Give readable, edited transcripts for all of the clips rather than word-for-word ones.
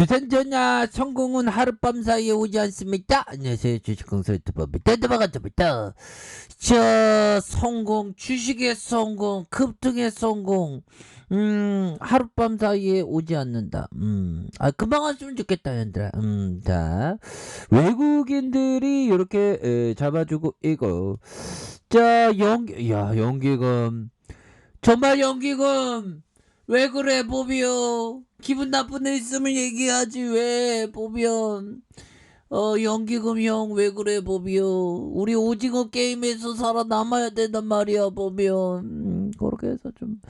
주선전야 성공은 하룻밤 사이에 오지 않습니다. 안녕하세요. 주식공사 유튜버 밑단도박한테부터 성공, 주식의 성공, 급등의 성공, 하룻밤 사이에 오지 않는다. 금방 왔으면 좋겠다, 얘들아. 자, 외국인들이 이렇게 잡아주고 있고, 자, 연기금. 정말 연기금. 왜 그래, 보비오? 기분 나쁜 일 있으면 얘기하지, 왜, 보비온? 연기금 형, 왜 그래, 보비오? 우리 오징어 게임에서 살아남아야 된단 말이야, 보비온. 그렇게 해서 좀,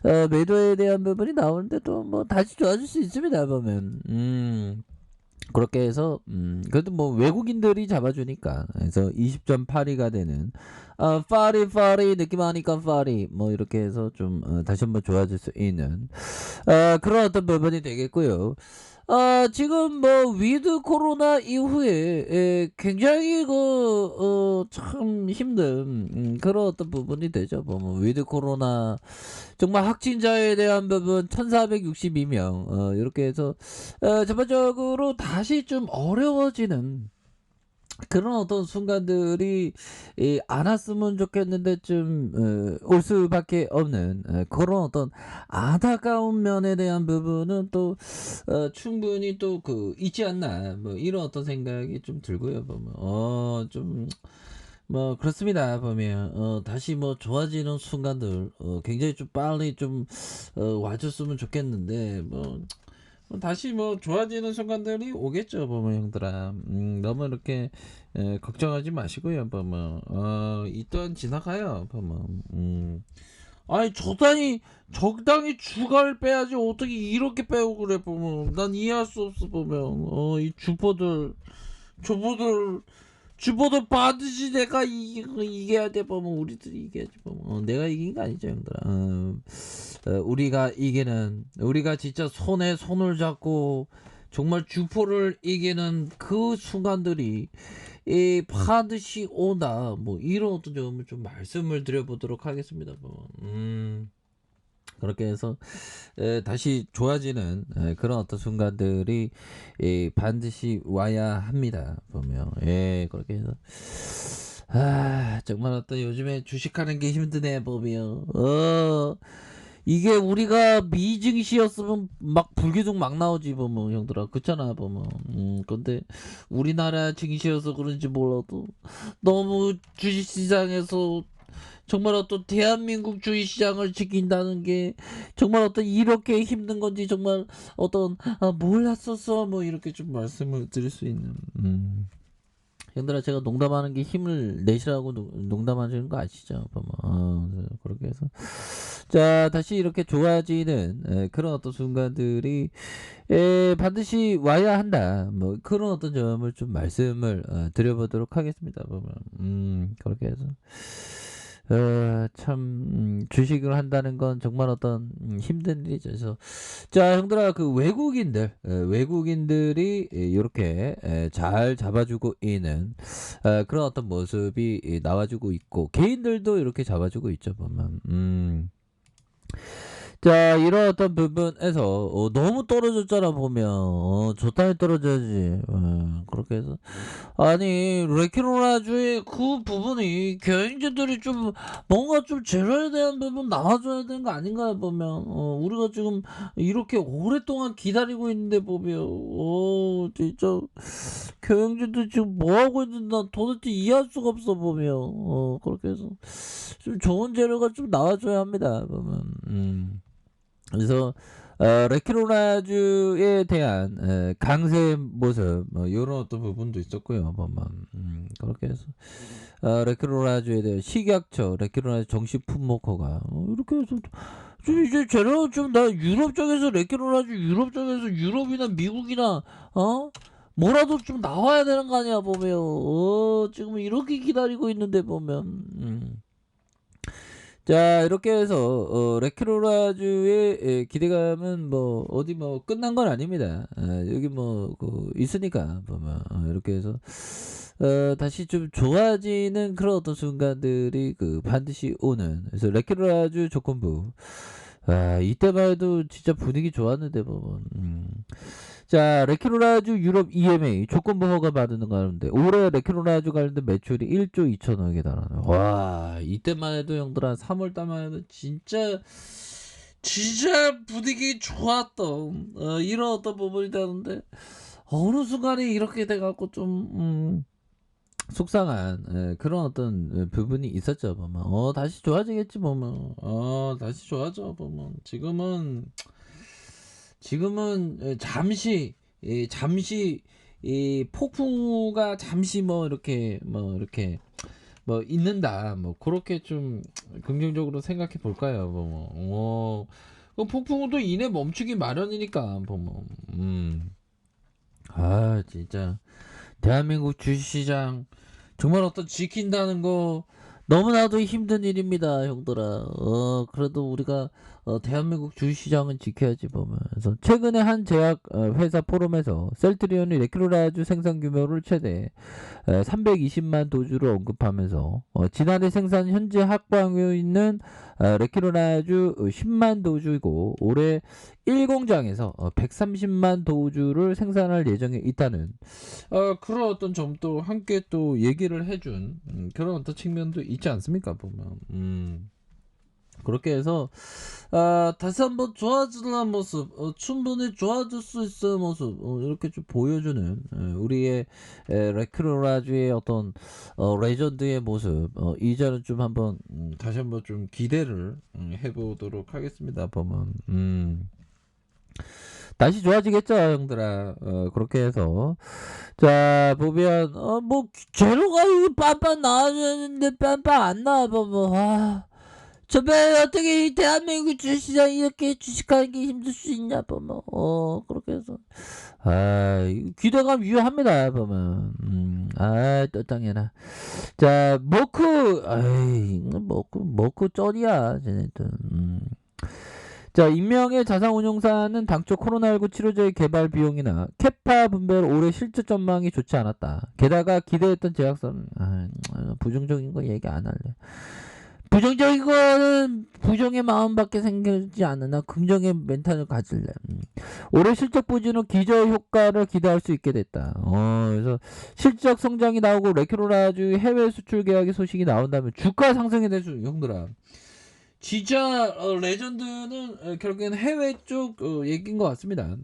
매도에 대한 부분이 나오는데 또 뭐 다시 좋아질 수 있습니다, 보면. 그렇게 해서 그래도 뭐 외국인들이 잡아주니까 그래서 20.82가 되는 파리 느낌 하니까 파리 뭐 이렇게 해서 좀 다시 한번 좋아질 수 있는 그런 어떤 부분이 되겠고요. 지금 뭐 위드 코로나 이후에 굉장히 참 힘든 그런 어떤 부분이 되죠. 뭐 위드 코로나 정말 확진자에 대한 부분 1462명 이렇게 해서 전반적으로 다시 좀 어려워지는 그런 어떤 순간들이 안 왔으면 좋겠는데 좀 올 수밖에 없는 그런 어떤 안타까운 면에 대한 부분은 또 충분히 또 있지 않나 뭐 이런 어떤 생각이 좀 들고요. 보면 좀 뭐 그렇습니다. 보면 다시 뭐 좋아지는 순간들 굉장히 좀 빨리 좀 와줬으면 좋겠는데 다시 뭐 좋아지는 순간들이 오겠죠. 보면 형들아 너무 이렇게 걱정하지 마시고요. 보면 이 또한 지나가요. 보면 아니 적당히 주가를 빼야지 어떻게 이렇게 빼고 그래. 보면 난 이해할 수 없어. 보면 이 주포들 받으시 내가 이겨야 돼. 보면 우리들이 이겨야지. 보면 내가 이긴 거 아니죠, 형들아. 우리가 진짜 손에 손을 잡고 정말 주포를 이기는 그 순간들이 반드시 온다. 뭐 이런 어떤 점을 좀 말씀을 드려보도록 하겠습니다. 그렇게 해서 다시 좋아지는 그런 어떤 순간들이 반드시 와야 합니다. 보면 그렇게 해서 정말 어떤 요즘에 주식하는 게 힘드네. 보면 이게 우리가 미증시였으면 막 불기둥 막 나오지. 보면 형들아 그렇잖아. 보면 근데 우리나라 증시여서 그런지 몰라도 너무 주식시장에서 정말 어떤 대한민국 주식시장을 지킨다는 게 정말 어떤 이렇게 힘든 건지 정말 어떤 몰랐었어 뭐 이렇게 좀 말씀을 드릴 수 있는 형들아 제가 농담하는 게 힘을 내시라고 농담하시는 거 아시죠? 그렇게 해서 자 다시 이렇게 좋아지는 그런 어떤 순간들이 반드시 와야 한다 뭐 그런 어떤 점을 좀 말씀을 드려보도록 하겠습니다. 그렇게 해서 참 주식을 한다는 건 정말 어떤 힘든 일이죠. 그래서 자 형들아 외국인들이 이렇게 잘 잡아주고 있는 그런 어떤 모습이 나와주고 있고 개인들도 이렇게 잡아주고 있죠. 보면 자 이런 어떤 부분에서 너무 떨어졌잖아. 보면 적당히 떨어져야지. 그렇게 해서 아니 레키로라주의 그 부분이 개인주들이 좀 뭔가 좀 재료에 대한 부분 나와줘야 되는 거 아닌가. 보면 우리가 지금 이렇게 오랫동안 기다리고 있는데 보면 진짜 경영진들 지금 뭐 하고 있는지 난 도대체 이해할 수가 없어. 보면 그렇게 해서 좀 좋은 재료가 좀 나와줘야 합니다. 보면 그래서 레키로나주에 대한 강세 모습 뭐 이런 어떤 부분도 있었고요. 그렇게 해서 레키로나주에 대한 식약처 레키로나주 정식 품목허가 이렇게 해서 좀 이제 재료 좀나 유럽 쪽에서 레키로나주 유럽 쪽에서 유럽이나 미국이나 뭐라도 좀 나와야 되는 거 아니야. 보면 지금 이렇게 기다리고 있는데 보면 자 이렇게 해서 레키로라주의 기대감은 뭐 어디 뭐 끝난 건 아닙니다. 여기 뭐 있으니까 보면 이렇게 해서 다시 좀 좋아지는 그런 어떤 순간들이 반드시 오는 그래서 레키로라주 조건부 이때만 해도 진짜 분위기 좋았는데 보면 자, 레키로라주 유럽 EMA 조건부 허가 받는 가운데 올해 레키로라주 관련된 매출이 1조 2천억에 달하는. 와, 이때만 해도 형들아 3월 달만 해도 진짜 분위기 좋았던 이런 어떤 부분이 되는데 어느 순간에 이렇게 돼갖고 좀 속상한 그런 어떤 부분이 있었죠. 보면 다시 좋아지겠지 보면 다시 좋아져 보면 지금은 잠시 이 폭풍우가 잠시 뭐 이렇게 뭐 있는다 뭐 그렇게 좀 긍정적으로 생각해 볼까요? 뭐 그 폭풍우도 이내 멈추기 마련이니까 보면 진짜 대한민국 주식시장 정말 어떤 지킨다는 거 너무나도 힘든 일입니다, 형들아. 그래도 우리가 대한민국 주식시장은 지켜야지 보면. 그래서 최근에 한 제약 회사 포럼에서 셀트리온이 레키로라주 생산 규모를 최대 320만 도주를 언급하면서 지난해 생산 현재 확보하고 있는 레키로라주 10만 도주이고 올해 1공장에서 130만 도주를 생산할 예정에 있다는 그런 어떤 점도 함께 또 얘기를 해준 그런 어떤 측면도 있지 않습니까 보면. 그렇게 해서 다시 한번 좋아지는 모습 충분히 좋아질 수 있을 모습 이렇게 좀 보여주는 우리의 레크로라주의 어떤 레전드의 모습 이제는 좀 한번 다시 한번 좀 기대를 해보도록 하겠습니다 보면. 다시 좋아지겠죠 형들아. 그렇게 해서 자 보면 뭐 제로가 이 빤빤 나와주는데 빤빤 안 나와 보면 저배 어떻게 이 대한민국 주식시장 이렇게 주식하는 게 힘들 수 있냐 보면 그렇게 해서 기대감 유효합니다 보면. 또 당연하. 자 머크 머크 쩔이야 쟤네들. 자, 익명의 자산운용사는 당초 코로나19 치료제의 개발 비용이나 캐파 분배로 올해 실적 전망이 좋지 않았다. 게다가 기대했던 제약사는 부정적인 거 얘기 안 할래. 부정적인 거는 부정의 마음밖에 생기지 않으나 긍정의 멘탈을 가질래. 올해 실적 부진은 기저 효과를 기대할 수 있게 됐다. 그래서 실적 성장이 나오고 레키로라주 해외 수출 계약의 소식이 나온다면 주가 상승에 대해서 형들아. 진짜 레전드는 결국엔 해외 쪽 얘기인 것 같습니다.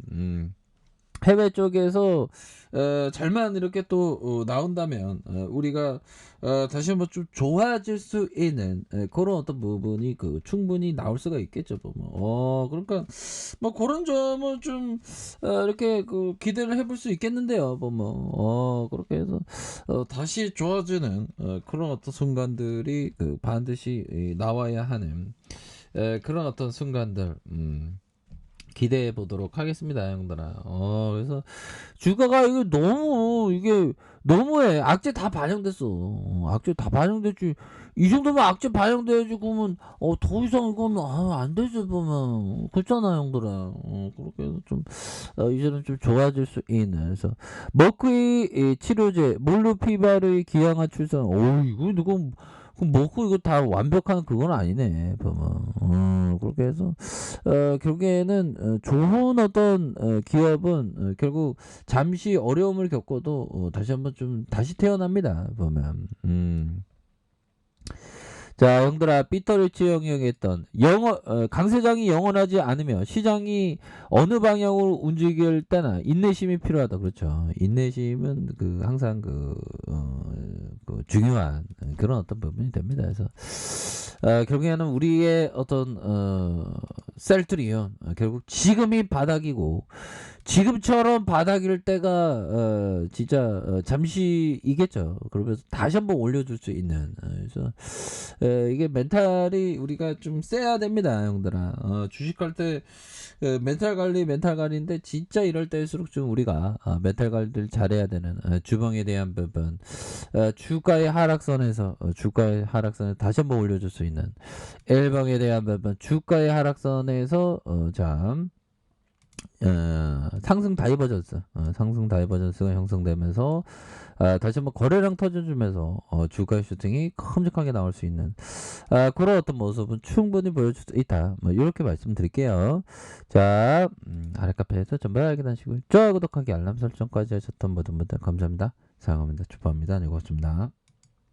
해외 쪽에서 잘만 이렇게 또 나온다면 우리가 다시 한번 좀 좋아질 수 있는 그런 어떤 부분이 충분히 나올 수가 있겠죠 보면. 그러니까 뭐 그런 점을 좀 이렇게 기대를 해볼 수 있겠는데요 보면. 그렇게 해서 다시 좋아지는 그런 어떤 순간들이 반드시 나와야 하는 그런 어떤 순간들 기대해 보도록 하겠습니다, 형들아. 그래서 주가가 이게 너무해. 악재 다 반영됐어. 악재 다 반영됐지. 이 정도면 악재 반영돼야지. 그러면 더 이상 이건 안 되지 보면. 그렇잖아, 형들아. 그렇게 해서 좀 이제는 좀 좋아질 수 있는. 그래서 머크의 치료제 몰루피바르의 기양한 출산. 이거 누구 먹고 이거 다 완벽한 그건 아니네 보면. 그렇게 해서 결국에는 좋은 어떤 기업은 결국 잠시 어려움을 겪어도 다시 한번 좀 다시 태어납니다 보면. 자 형들아 피터리치 형이 했던 강세장이 영원하지 않으며 시장이 어느 방향으로 움직일 때나 인내심이 필요하다. 그렇죠. 인내심은 항상 중요한 그런 어떤 부분이 됩니다. 그래서 결국에는 우리의 어떤 셀트리온 결국 지금이 바닥이고 지금처럼 바닥일 때가 진짜 잠시이겠죠. 그러면서 다시 한번 올려줄 수 있는. 그래서 이게 멘탈이 우리가 좀 세야 됩니다, 형들아. 주식할 때 멘탈 관리인데 진짜 이럴 때일수록 좀 우리가 멘탈 관리를 잘해야 되는 주봉에 대한 부분, 주가의 하락선에서 다시 한번 올려줄 수 있는 L봉에 대한 부분, 주가의 하락선에서 상승 다이버전스, 상승 다이버전스가 형성되면서 다시 한번 거래량 터져주면서 주가 슈팅이 큼직하게 나올 수 있는 그런 어떤 모습은 충분히 보여줄 수 있다. 뭐 이렇게 말씀드릴게요. 자, 아랫카페에서 전부 알게 되시고 좋아요, 구독하기, 알람 설정까지 하셨던 모든 분들 감사합니다. 사랑합니다. 축복합니다. 네, 고맙습니다.